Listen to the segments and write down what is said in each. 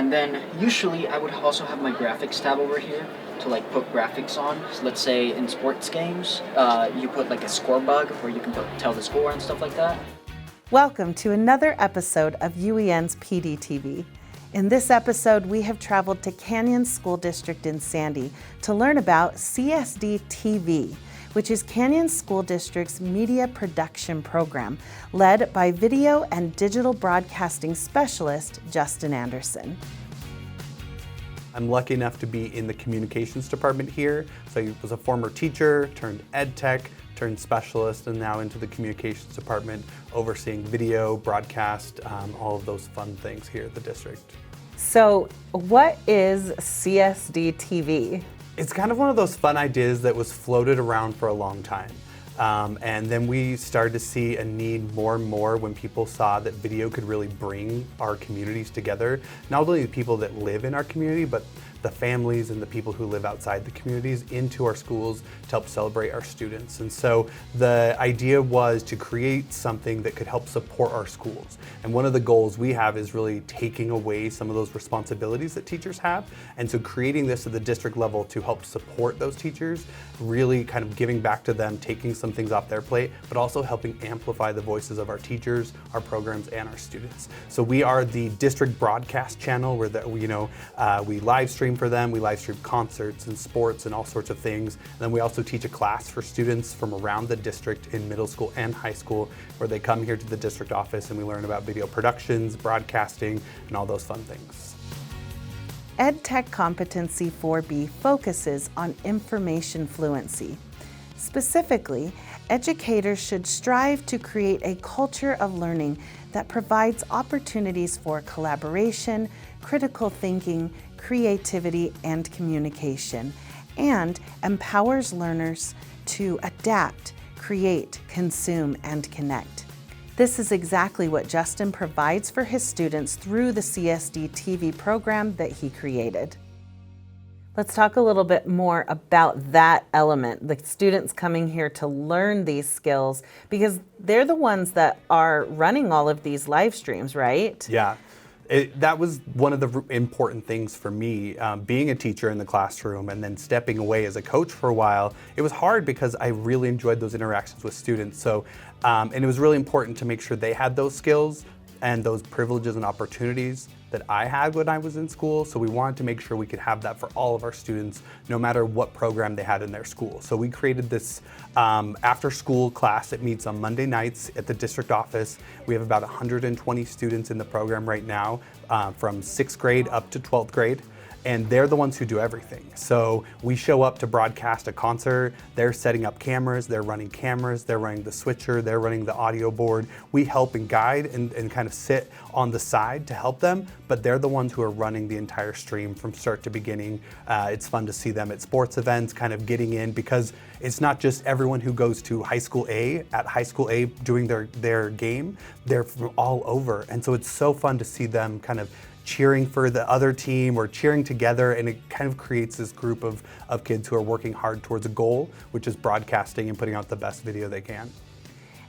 And then usually I would also have my graphics tab over here to like put graphics on. So let's say in sports games, you put like a score bug where you can tell the score and stuff like that. Welcome to another episode of UEN's PDTV. In this episode, we have traveled to Canyon School District in Sandy to learn about CSDTV, which is Canyon School District's media production program, led by video and digital broadcasting specialist Justin Anderson. I'm lucky enough to be in the communications department here. So I was a former teacher, turned ed tech, turned specialist, and now into the communications department, overseeing video, broadcast, all of those fun things here at the district. So what is CSDTV? It's kind of one of those fun ideas that was floated around for a long time. And then we started to see a need more and more when people saw that video could really bring our communities together. Not only the people that live in our community, but the families and the people who live outside the communities into our schools to help celebrate our students. And so the idea was to create something that could help support our schools. And one of the goals we have is really taking away some of those responsibilities that teachers have. And so creating this at the district level to help support those teachers, really kind of giving back to them, taking some things off their plate, but also helping amplify the voices of our teachers, our programs, and our students. So we are the district broadcast channel where we live stream for them. We live stream concerts and sports and all sorts of things. And then we also teach a class for students from around the district in middle school and high school, where they come here to the district office and we learn about video productions, broadcasting, and all those fun things. EdTech Competency 4B focuses on information fluency. Specifically, educators should strive to create a culture of learning that provides opportunities for collaboration, critical thinking, creativity, and communication, and empowers learners to adapt, create, consume, and connect. This is exactly what Justin provides for his students through the CSD-TV program that he created. Let's talk a little bit more about that element, the students coming here to learn these skills, because they're the ones that are running all of these live streams, right? Yeah. That was one of the important things for me, being a teacher in the classroom and then stepping away as a coach for a while. It was hard because I really enjoyed those interactions with students. So, and it was really important to make sure they had those skills and those privileges and opportunities that I had when I was in school. So we wanted to make sure we could have that for all of our students, no matter what program they had in their school. So we created this after school class that meets on Monday nights at the district office. We have about 120 students in the program right now, from 6th grade up to 12th grade. And they're the ones who do everything. So we show up to broadcast a concert, they're setting up cameras, they're running the switcher, they're running the audio board. We help and guide and kind of sit on the side to help them, but they're the ones who are running the entire stream from start to beginning. It's fun to see them at sports events, kind of getting in, because it's not just everyone who goes to high school A at high school A doing their game, they're from all over. And so it's so fun to see them kind of cheering for the other team or cheering together, and it kind of creates this group of kids who are working hard towards a goal, which is broadcasting and putting out the best video they can.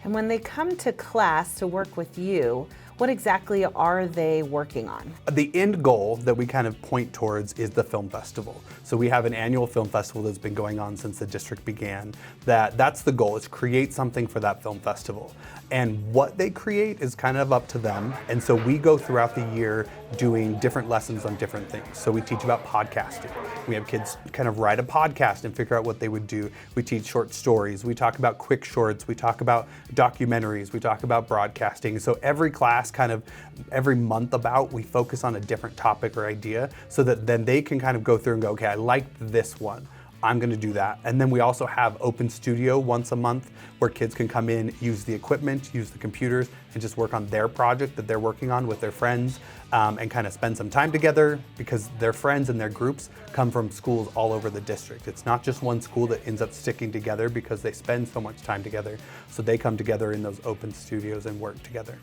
And when they come to class to work with you, what exactly are they working on? The end goal that we kind of point towards is the film festival. So we have an annual film festival that's been going on since the district began. That's the goal, is create something for that film festival. And what they create is kind of up to them. And so we go throughout the year doing different lessons on different things. So we teach about podcasting. We have kids kind of write a podcast and figure out what they would do. We teach short stories. We talk about quick shorts. We talk about documentaries. We talk about broadcasting. So every class, kind of every month we focus on a different topic or idea, so that then they can kind of go through and go, okay, I liked this one, I'm going to do that. And then we also have open studio once a month where kids can come in, use the equipment, use the computers, and just work on their project that they're working on with their friends, and kind of spend some time together, because their friends and their groups come from schools all over the district. It's not just one school that ends up sticking together because they spend so much time together. So they come together in those open studios and work together.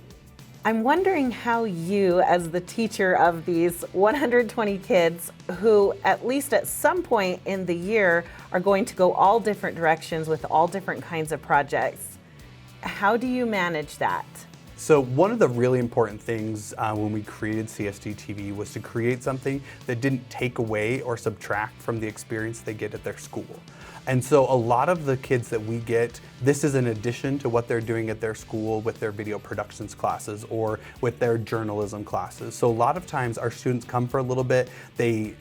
I'm wondering how you, as the teacher of these 120 kids who at least at some point in the year are going to go all different directions with all different kinds of projects, how do you manage that? So one of the really important things when we created CSDTV was to create something that didn't take away or subtract from the experience they get at their school. And so a lot of the kids that we get, this is in addition to what they're doing at their school with their video productions classes or with their journalism classes. So a lot of times our students come for a little bit, they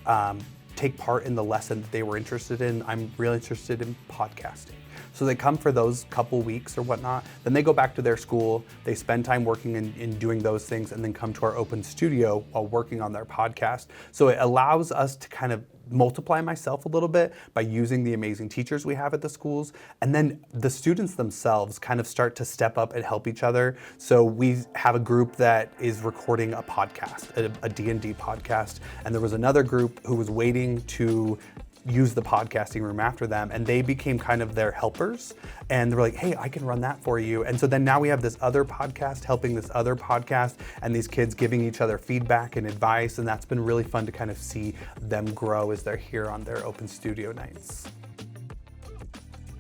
take part in the lesson that they were interested in. I'm really interested in podcasting. So they come for those couple weeks or whatnot, then they go back to their school, they spend time working in doing those things, and then come to our open studio while working on their podcast. So it allows us to kind of multiply myself a little bit by using the amazing teachers we have at the schools, and then the students themselves kind of start to step up and help each other. So we have a group that is recording a podcast, a D&D podcast, and there was another group who was waiting to use the podcasting room after them, and they became kind of their helpers, and they're like, hey, I can run that for you. And so then now we have this other podcast helping this other podcast, and these kids giving each other feedback and advice, and that's been really fun to kind of see them grow as they're here on their open studio nights.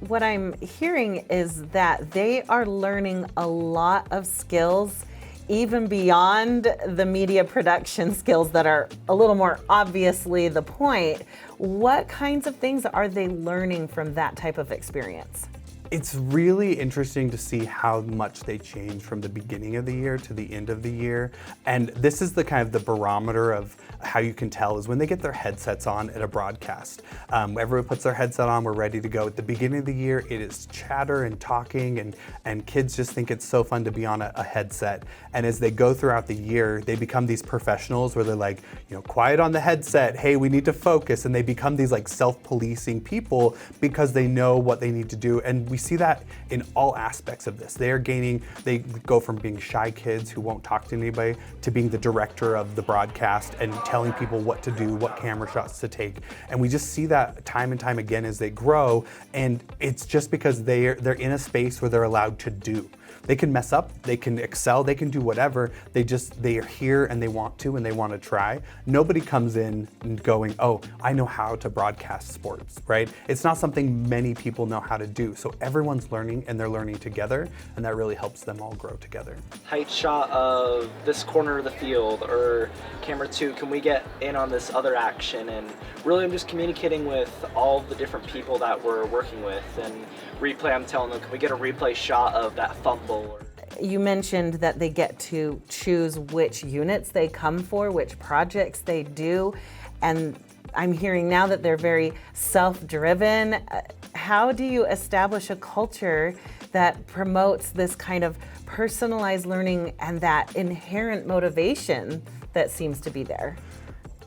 What I'm hearing is that they are learning a lot of skills even beyond the media production skills that are a little more obviously the point. What kinds of things are they learning from that type of experience? It's really interesting to see how much they change from the beginning of the year to the end of the year. And this is the kind of the barometer of how you can tell is when they get their headsets on at a broadcast. Everyone puts their headset on, we're ready to go. At the beginning of the year, it is chatter and talking, and kids just think it's so fun to be on a headset. And as they go throughout the year, they become these professionals where they're like, quiet on the headset, hey, we need to focus. And they become these like self-policing people because they know what they need to do. And we see that in all aspects of this. They go from being shy kids who won't talk to anybody to being the director of the broadcast and telling people what to do, what camera shots to take. And we just see that time and time again as they grow. And it's just because they're in a space where they're allowed to do. They can mess up, they can excel, they can do whatever. They are here and they want to try. Nobody comes in going, oh, I know how to broadcast sports, right? It's not something many people know how to do. So everyone's learning and they're learning together, and that really helps them all grow together. Height shot of this corner of the field, or camera 2, can we get in on this other action? And really I'm just communicating with all the different people that we're working with. And replay, I'm telling them, can we get a replay shot of that fumble? You mentioned that they get to choose which units they come for, which projects they do, and I'm hearing now that they're very self-driven. How do you establish a culture that promotes this kind of personalized learning and that inherent motivation that seems to be there?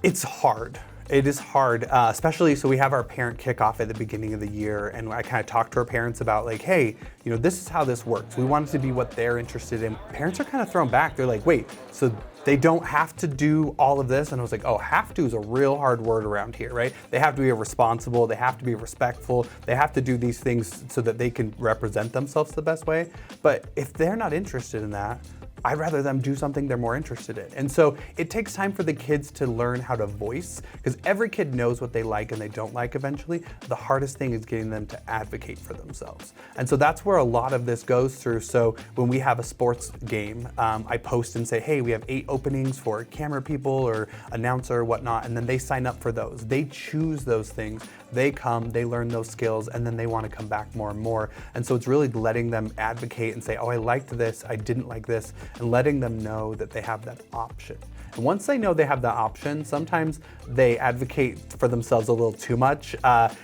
It's hard. It is hard, especially, so we have our parent kickoff at the beginning of the year, and I kind of talk to our parents about like, hey, this is how this works. We want it to be what they're interested in. Parents are kind of thrown back. They're like, wait, so they don't have to do all of this? And I was like, oh, have to is a real hard word around here, right? They have to be responsible, they have to be respectful, they have to do these things so that they can represent themselves the best way. But if they're not interested in that, I'd rather them do something they're more interested in. And so it takes time for the kids to learn how to voice, because every kid knows what they like and they don't like eventually. The hardest thing is getting them to advocate for themselves. And so that's where a lot of this goes through. So when we have a sports game, I post and say, hey, we have 8 openings for camera people or announcer or whatnot, and then they sign up for those. They choose those things. They come, they learn those skills, and then they want to come back more and more. And so it's really letting them advocate and say, oh, I liked this, I didn't like this, and letting them know that they have that option. And once they know they have that option, sometimes they advocate for themselves a little too much,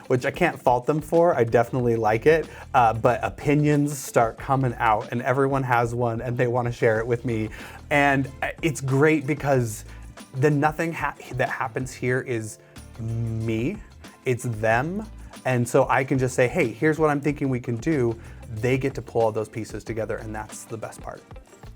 which I can't fault them for. I definitely like it, but opinions start coming out, and everyone has one, and they want to share it with me. And it's great because then nothing that happens here is me. It's them, and so I can just say, hey, here's what I'm thinking we can do. They get to pull all those pieces together, and that's the best part.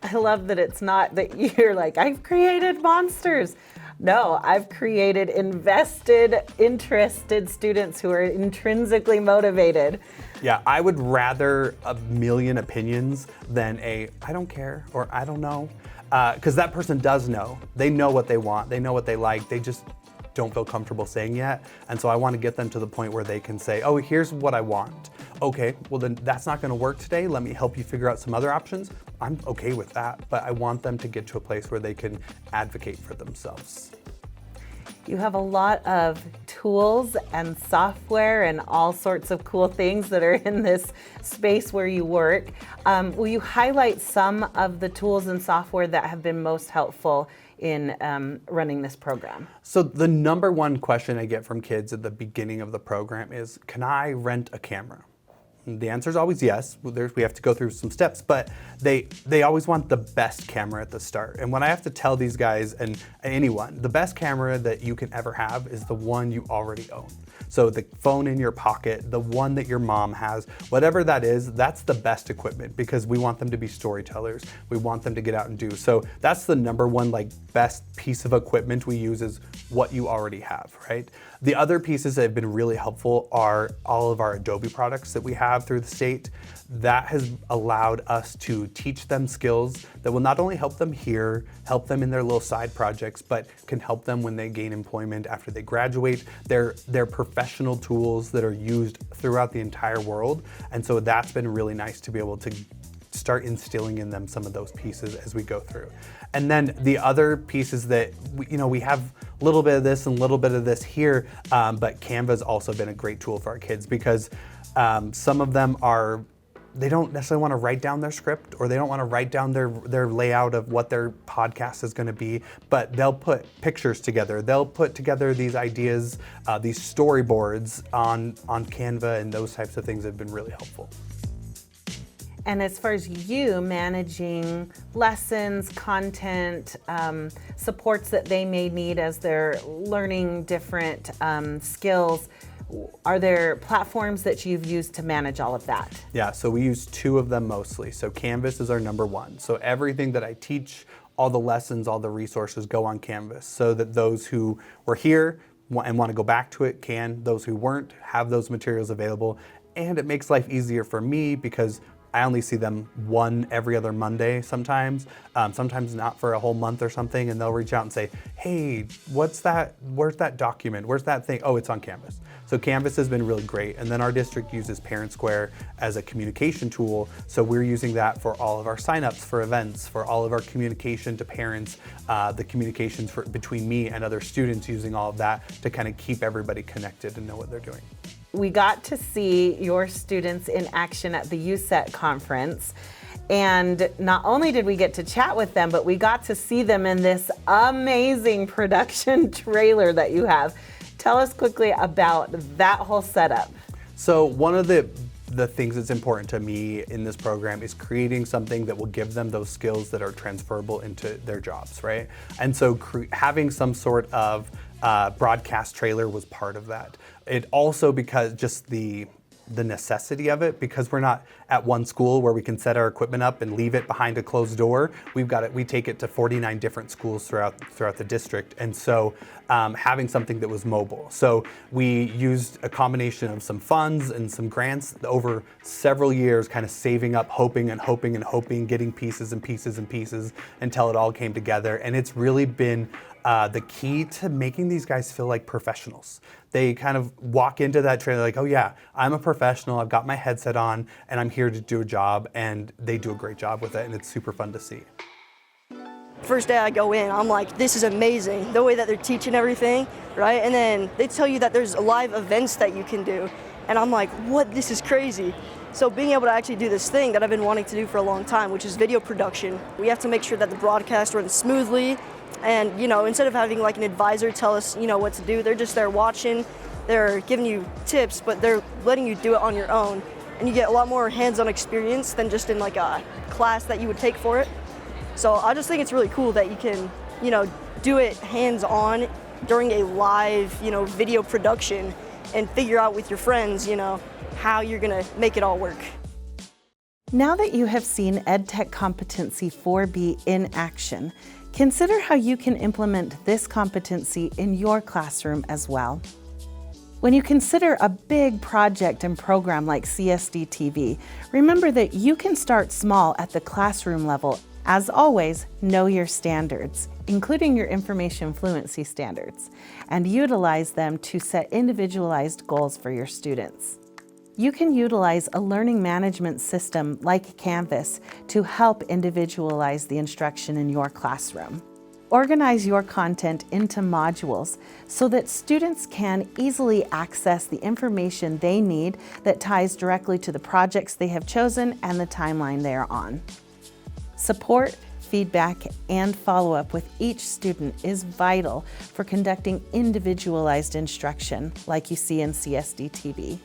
I love that it's not that you're like, I've created monsters. No, I've created invested, interested students who are intrinsically motivated. Yeah, I would rather a million opinions than I don't care or I don't know, because that person does know. They know what they want, they know what they like, they just don't feel comfortable saying yet. And so I want to get them to the point where they can say, oh, here's what I want. okay, well then that's not gonna work today. Let me help you figure out some other options. I'm okay with that, but I want them to get to a place where they can advocate for themselves. You have a lot of tools and software and all sorts of cool things that are in this space where you work. Will you highlight some of the tools and software that have been most helpful in running this program? So the number one question I get from kids at the beginning of the program is, can I rent a camera? And the answer is always yes. We have to go through some steps, but they always want the best camera at the start. And when I have to tell these guys and anyone, the best camera that you can ever have is the one you already own. So the phone in your pocket, the one that your mom has, whatever that is, that's the best equipment because we want them to be storytellers. We want them to get out and do. So that's the number one best piece of equipment we use is what you already have, right? The other pieces that have been really helpful are all of our Adobe products that we have through the state. That has allowed us to teach them skills that will not only help them here, help them in their little side projects, but can help them when they gain employment after they graduate. They're professional tools that are used throughout the entire world. And so that's been really nice to be able to start instilling in them some of those pieces as we go through. And then the other pieces that, we have a little bit of this and a little bit of this here, but Canva's also been a great tool for our kids because some of them they don't necessarily want to write down their script or they don't want to write down their layout of what their podcast is going to be, but they'll put pictures together. They'll put together these ideas, these storyboards on Canva, and those types of things have been really helpful. And as far as you managing lessons, content, supports that they may need as they're learning different skills, are there platforms that you've used to manage all of that? Yeah, so we use two of them mostly. So Canvas is our number one. So everything that I teach, all the lessons, all the resources go on Canvas so that those who were here and want to go back to it can, those who weren't have those materials available. And it makes life easier for me because I only see them one every other Monday sometimes not for a whole month or something, and they'll reach out and say, hey, what's that, where's that document, where's that thing? Oh, it's on Canvas. So Canvas has been really great. And then our district uses Parent Square as a communication tool. So we're using that for all of our signups for events, for all of our communication to parents, the communications between me and other students, using all of that to kind of keep everybody connected and know what they're doing. We got to see your students in action at the USET conference. And not only did we get to chat with them, but we got to see them in this amazing production trailer that you have. Tell us quickly about that whole setup. So one of the things that's important to me in this program is creating something that will give them those skills that are transferable into their jobs, right? And so having some sort of broadcast trailer was part of that. It also, because just the necessity of it, because we're not at one school where we can set our equipment up and leave it behind a closed door. We take it to 49 different schools throughout the district. And so having something that was mobile. So we used a combination of some funds and some grants over several years, kind of saving up, hoping, getting pieces and pieces and pieces until it all came together. And it's really been the key to making these guys feel like professionals. They kind of walk into that trailer like, oh yeah, I'm a professional, I've got my headset on, and I'm here to do a job, and they do a great job with it, and it's super fun to see. First day I go in, I'm like, this is amazing, the way that they're teaching everything, right? And then they tell you that there's live events that you can do, and I'm like, what, this is crazy. So being able to actually do this thing that I've been wanting to do for a long time, which is video production, we have to make sure that the broadcast runs smoothly. And, instead of having like an advisor tell us, what to do, they're just there watching, they're giving you tips, but they're letting you do it on your own. And you get a lot more hands-on experience than just in like a class that you would take for it. So I just think it's really cool that you can, do it hands-on during a live, video production and figure out with your friends, how you're gonna make it all work. Now that you have seen EdTech Competency 4B in action, consider how you can implement this competency in your classroom as well. When you consider a big project and program like CSDTV, remember that you can start small at the classroom level. As always, know your standards, including your information fluency standards, and utilize them to set individualized goals for your students. You can utilize a learning management system like Canvas to help individualize the instruction in your classroom. Organize your content into modules so that students can easily access the information they need that ties directly to the projects they have chosen and the timeline they are on. Support, feedback, and follow-up with each student is vital for conducting individualized instruction like you see in CSDTV.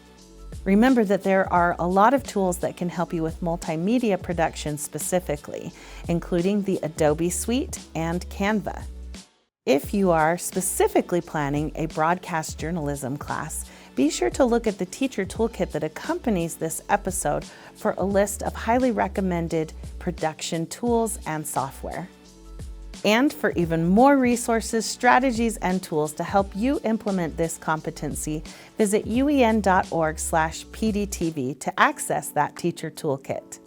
Remember that there are a lot of tools that can help you with multimedia production specifically, including the Adobe Suite and Canva. If you are specifically planning a broadcast journalism class, be sure to look at the teacher toolkit that accompanies this episode for a list of highly recommended production tools and software. And for even more resources, strategies, and tools to help you implement this competency, visit uen.org/PDTV to access that teacher toolkit.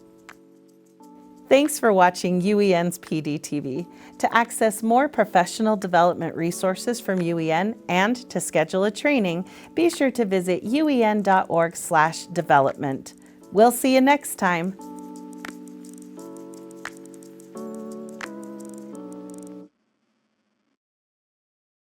Thanks for watching UEN's PDTV. To access more professional development resources from UEN and to schedule a training, be sure to visit uen.org/development. We'll see you next time.